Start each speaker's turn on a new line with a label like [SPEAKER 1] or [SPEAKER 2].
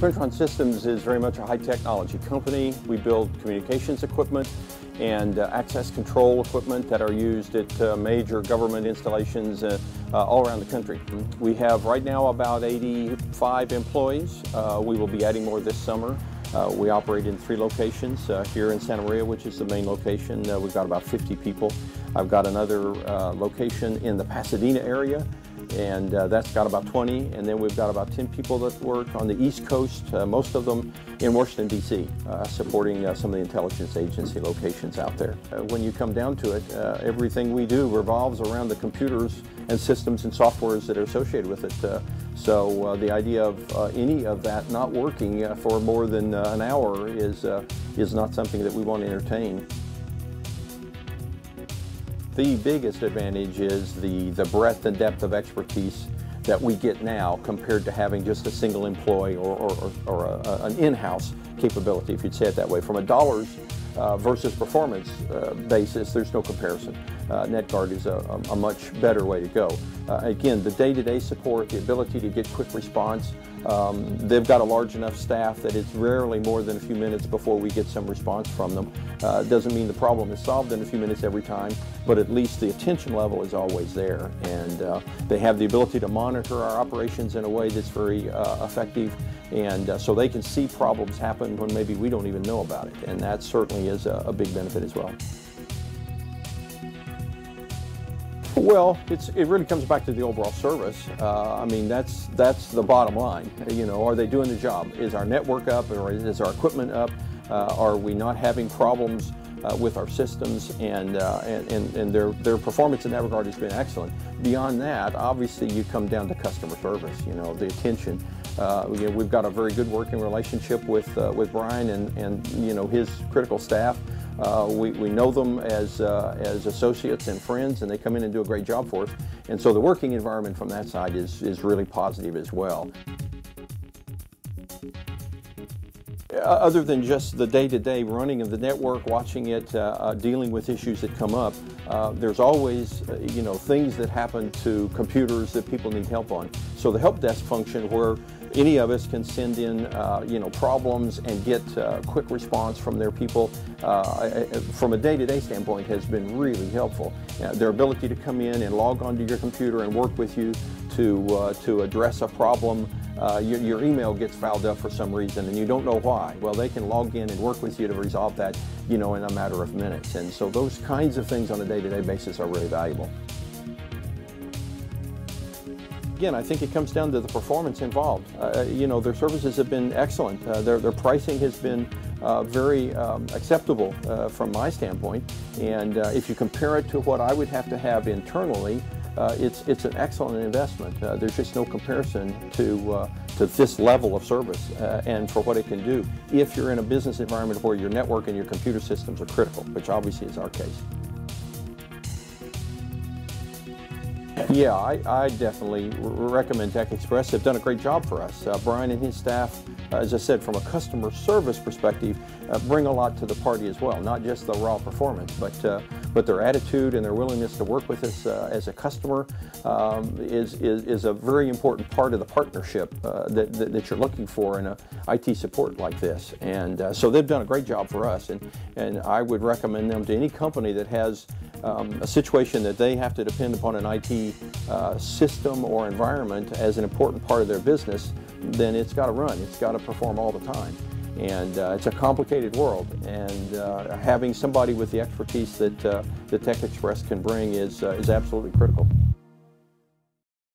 [SPEAKER 1] Quintron Systems is very much a high technology company. We build communications equipment and access control equipment that are used at major government installations all around the country. We have right now about 85 employees. We will be adding more this summer. We operate in 3 locations. Here in Santa Maria, which is the main location, we've got about 50 people. I've got another location in the Pasadena area, and that's got about 20, and then we've got about 10 people that work on the East Coast, most of them in Washington, D.C., supporting some of the intelligence agency locations out there. When you come down to it, everything we do revolves around the computers and systems and softwares that are associated with it. So the idea of any of that not working for more than an hour is not something that we want to entertain. The biggest advantage is the breadth and depth of expertise that we get now compared to having just a single employee or an in-house capability, if you'd say it that way. From a dollars versus performance basis, there's no comparison. NetGuard is a much better way to go. Again, the day-to-day support, the ability to get quick response, they've got a large enough staff that it's rarely more than a few minutes before we get some response from them. Doesn't mean the problem is solved in a few minutes every time, but at least the attention level is always there. And they have the ability to monitor our operations in a way that's very effective, and so they can see problems happen when maybe we don't even know about it. And that certainly is a big benefit as well. Well, it really comes back to the overall service. I mean, that's the bottom line. You know, are they doing the job? Is our network up, or is our equipment up? Are we not having problems with our systems? And their performance in that regard has been excellent. Beyond that, obviously, you come down to customer service. You know, the attention. We've got a very good working relationship with Brian and you know, his critical staff. We know them as associates and friends, and they come in and do a great job for us. And so the working environment from that side is really positive as well. Other than just the day-to-day running of the network, watching it, dealing with issues that come up, there's always you know, things that happen to computers that people need help on. So the help desk function, where any of us can send in you know, problems and get quick response from their people, from a day-to-day standpoint, has been really helpful. Their ability to come in and log onto your computer and work with you to address a problem. Your email gets fouled up for some reason and you don't know why. Well, they can log in and work with you to resolve that, you know, in a matter of minutes. And so those kinds of things on a day-to-day basis are really valuable. Again, I think it comes down to the performance involved. You know, their services have been excellent. Their pricing has been very acceptable from my standpoint. And if you compare it to what I would have to have internally, it's an excellent investment. There's just no comparison to this level of service and for what it can do if you're in a business environment where your network and your computer systems are critical, which obviously is our case. Yeah, I definitely recommend TechXpress. They've done a great job for us. Brian and his staff, as I said, from a customer service perspective, bring a lot to the party as well. Not just the raw performance, but their attitude and their willingness to work with us as a customer is a very important part of the partnership that you're looking for in a IT support like this. And so they've done a great job for us, and I would recommend them to any company that has a situation that they have to depend upon an IT system or environment as an important part of their business. Then it's got to run. It's got to perform all the time. And it's a complicated world, and having somebody with the expertise that TechXpress can bring is absolutely critical.